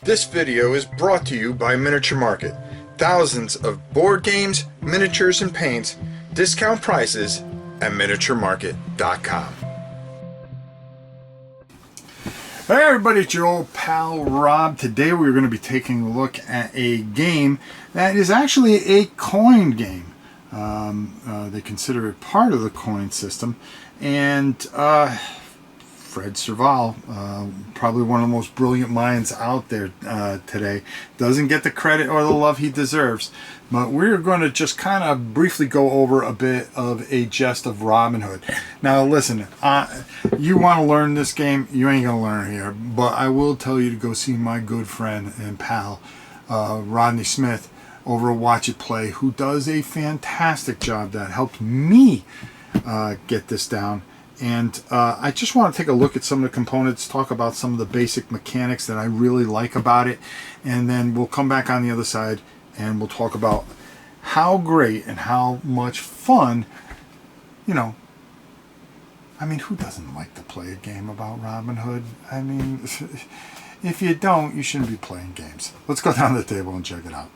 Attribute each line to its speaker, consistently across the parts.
Speaker 1: This video is brought to you by Miniature Market. Thousands of board games, miniatures, and paints, discount prices at miniaturemarket.com. Hey everybody, it's your old pal Rob. Today we're going to be taking a look at a game that is actually a coin game. They consider it part of the coin system, and Fred Serval, probably one of the most brilliant minds out there today, doesn't get the credit or the love he deserves. But we're going to just kind of briefly go over a bit of a Gest of Robin Hood. Now listen, you want to learn this game, you ain't going to learn here. But I will tell you to go see my good friend and pal, Rodney Smith, over at Watch It Play, who does a fantastic job that helped me get this down. And I just want to take a look at some of the components, talk about some of the basic mechanics that I really like about it, and then we'll come back on the other side and we'll talk about how great and how much fun, you know, I mean, who doesn't like to play a game about Robin Hood? I mean, if you don't, you shouldn't be playing games. Let's go down to the table and check it out.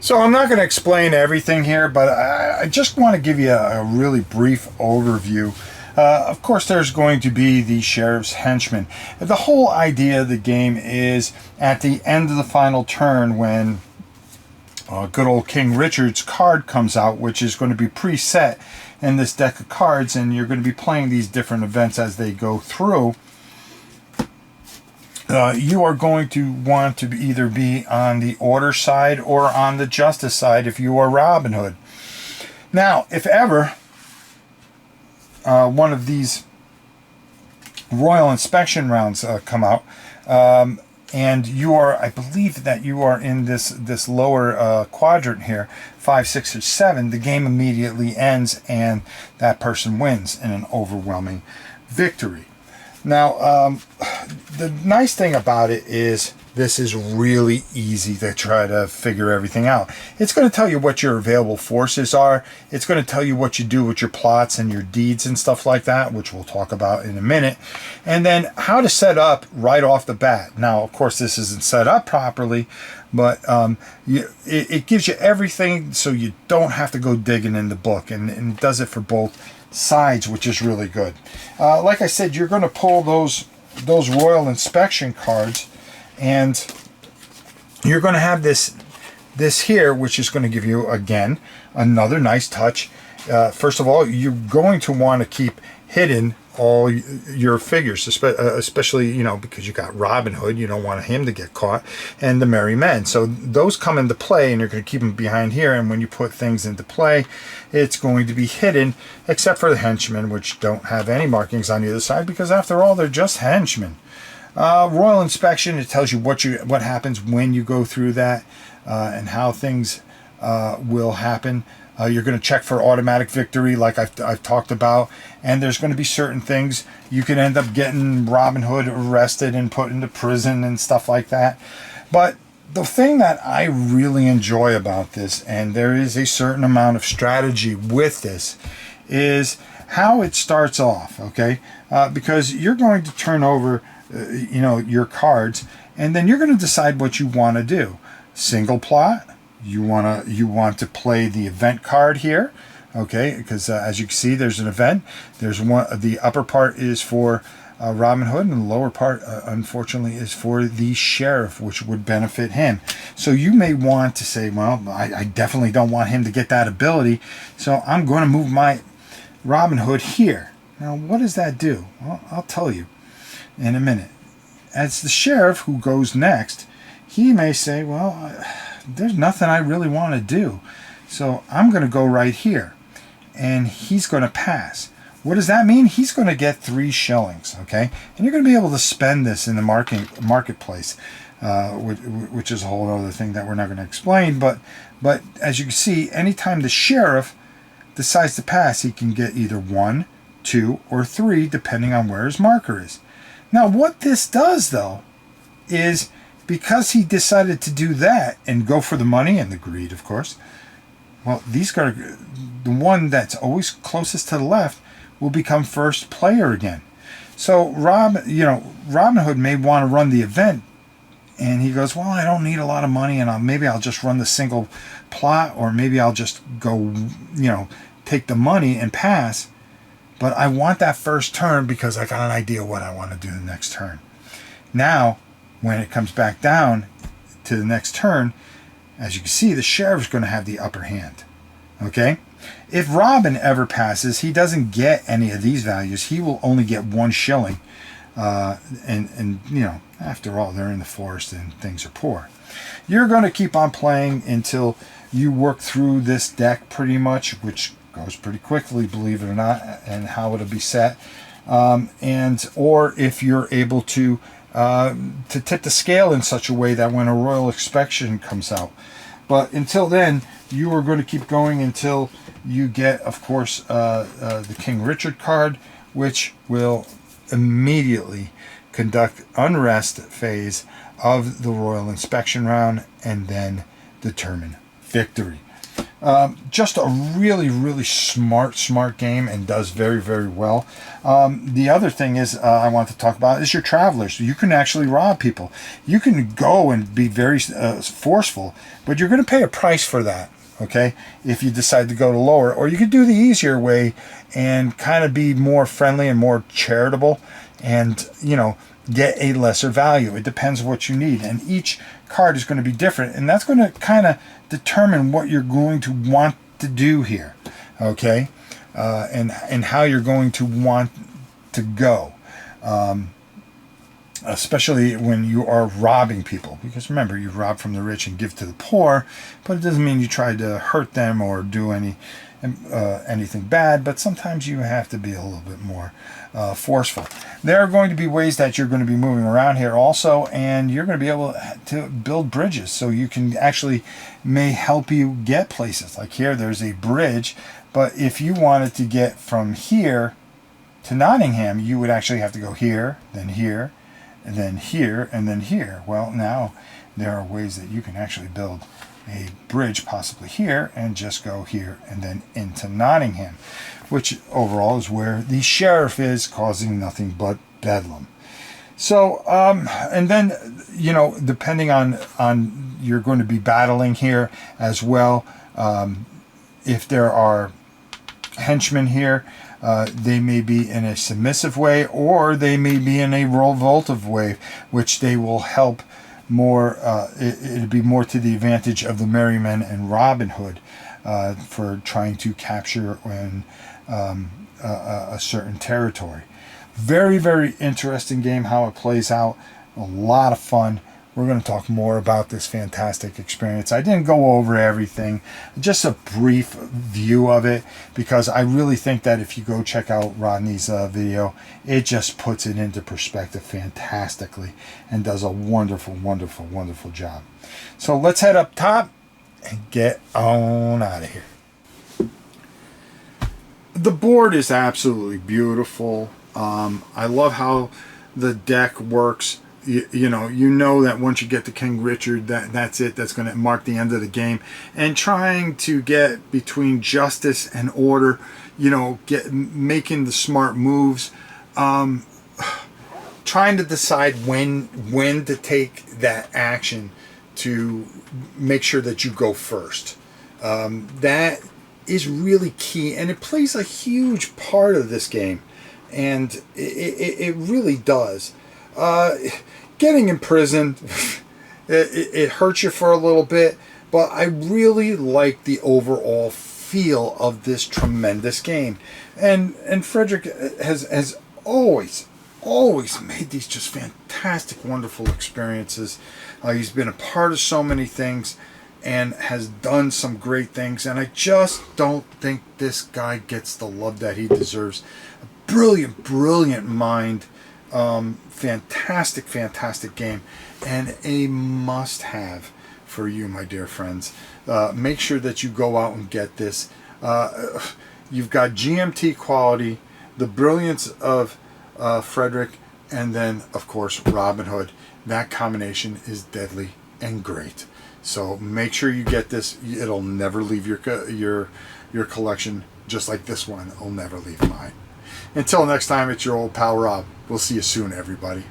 Speaker 1: So I'm not going to explain everything here, but I just want to give you a really brief overview. Of course, there's going to be the sheriff's henchman. The whole idea of the game is at the end of the final turn when good old King Richard's card comes out, which is going to be preset in this deck of cards, and you're going to be playing these different events as they go through. You are going to want to either be on the order side or on the justice side if you are Robin Hood. Now, if ever one of these royal inspection rounds come out, and you are, I believe that you are in this lower quadrant here, 5, 6, or 7, the game immediately ends and that person wins in an overwhelming victory. Now, the nice thing about it is this is really easy to try to figure everything out. It's going to tell you what your available forces are. It's going to tell you what you do with your plots and your deeds and stuff like that, which we'll talk about in a minute. And then how to set up right off the bat. Now, of course, this isn't set up properly, but it gives you everything so you don't have to go digging in the book, and it does it for both sides, which is really good. Like I said, you're going to pull those royal inspection cards, and you're going to have this here, which is going to give you, again, another nice touch. First of all, you're going to want to keep hidden all your figures, especially, you know, because you got Robin Hood, you don't want him to get caught, and the Merry Men. So those come into play, and you're going to keep them behind here, and when you put things into play, it's going to be hidden, except for the henchmen, which don't have any markings on the other side, because after all, they're just henchmen. Royal inspection, it tells you what happens when you go through that, and how things will happen. You're going to check for automatic victory, like I've talked about, and there's going to be certain things you can end up getting Robin Hood arrested and put into prison and stuff like that. But the thing that I really enjoy about this, and there is a certain amount of strategy with this, is how it starts off. Okay, because you're going to turn over, your cards, and then you're going to decide what you want to do. Single plot. You want to play the event card here, okay? Because as you can see, there's an event. There's one. The upper part is for Robin Hood, and the lower part, unfortunately, is for the sheriff, which would benefit him. So you may want to say, well, I definitely don't want him to get that ability, so I'm going to move my Robin Hood here. Now, what does that do? Well, I'll tell you in a minute. As the sheriff who goes next, he may say, well, there's nothing I really want to do, so I'm going to go right here, and he's going to pass. What does that mean? He's going to get 3 shillings, okay? And you're going to be able to spend this in the marketplace, which is a whole other thing that we're not going to explain. But as you can see, anytime the sheriff decides to pass, he can get either 1, 2, or 3, depending on where his marker is. Now, what this does, though, is because he decided to do that and go for the money and the greed, of course, well, the one that's always closest to the left will become first player again. So Robin Hood may want to run the event, and he goes, well, I don't need a lot of money, and maybe I'll just run the single plot, or maybe I'll just go, take the money and pass. But I want that first turn because I got an idea what I want to do the next turn. Now, when it comes back down to the next turn, as you can see, the sheriff's going to have the upper hand. Okay? If Robin ever passes, he doesn't get any of these values. He will only get 1 shilling. And after all, they're in the forest and things are poor. You're going to keep on playing until you work through this deck pretty much, which goes pretty quickly, believe it or not, and how it'll be set. Or if you're able to tip the scale in such a way that when a royal inspection comes out. But until then, you are going to keep going until you get, of course, the King Richard card, which will immediately conduct unrest phase of the royal inspection round and then determine victory. Just a really, really smart game, and does very, very well. The other thing is I want to talk about is your travelers. You can actually rob people. You can go and be very forceful, but you're going to pay a price for that. Okay, if you decide to go to lower, or you could do the easier way and kind of be more friendly and more charitable, and get a lesser value. It depends what you need, and each card is going to be different, and that's going to kind of determine what you're going to want to do here. Okay, and how you're going to want to go. Especially when you are robbing people, because remember, you rob from the rich and give to the poor, but it doesn't mean you try to hurt them or do anything bad. But sometimes you have to be a little bit more forceful. There are going to be ways that you're going to be moving around here also, and you're going to be able to build bridges, so you can actually may help you get places. Like here, there's a bridge, but if you wanted to get from here to Nottingham, you would actually have to go here, then here, and then here, and then here. Well, now there are ways that you can actually build a bridge possibly here and just go here and then into Nottingham, which overall is where the sheriff is, causing nothing but bedlam. So, and then, depending on you're going to be battling here as well. If there are henchmen here, they may be in a submissive way, or they may be in a revoltive way, which they will help more. It'd be more to the advantage of the Merrymen and Robin Hood for trying to capture a certain territory. Very, very interesting game, how it plays out. A lot of fun. We're going to talk more about this fantastic experience. I didn't go over everything, just a brief view of it, because I really think that if you go check out Rodney's video, it just puts it into perspective fantastically and does a wonderful, wonderful, wonderful job. So let's head up top and get on out of here. The board is absolutely beautiful. I love how the deck works. You know that once you get to King Richard, that's it. That's going to mark the end of the game. And trying to get between justice and order, making the smart moves, trying to decide when to take that action to make sure that you go first. That is really key, and it plays a huge part of this game, and it really does. Getting imprisoned, it hurts you for a little bit, but I really like the overall feel of this tremendous game. And Frederick has always made these just fantastic, wonderful experiences. He's been a part of so many things and has done some great things, and I just don't think this guy gets the love that he deserves. A brilliant mind. Fantastic game, and a must-have for you, my dear friends. Make sure that you go out and get this. You've got GMT quality, the brilliance of Frederick, and then, of course, Robin Hood. That combination is deadly and great. So make sure you get this. It'll never leave your collection, just like this one. It'll never leave mine. Until next time, it's your old pal Rob. We'll see you soon, everybody.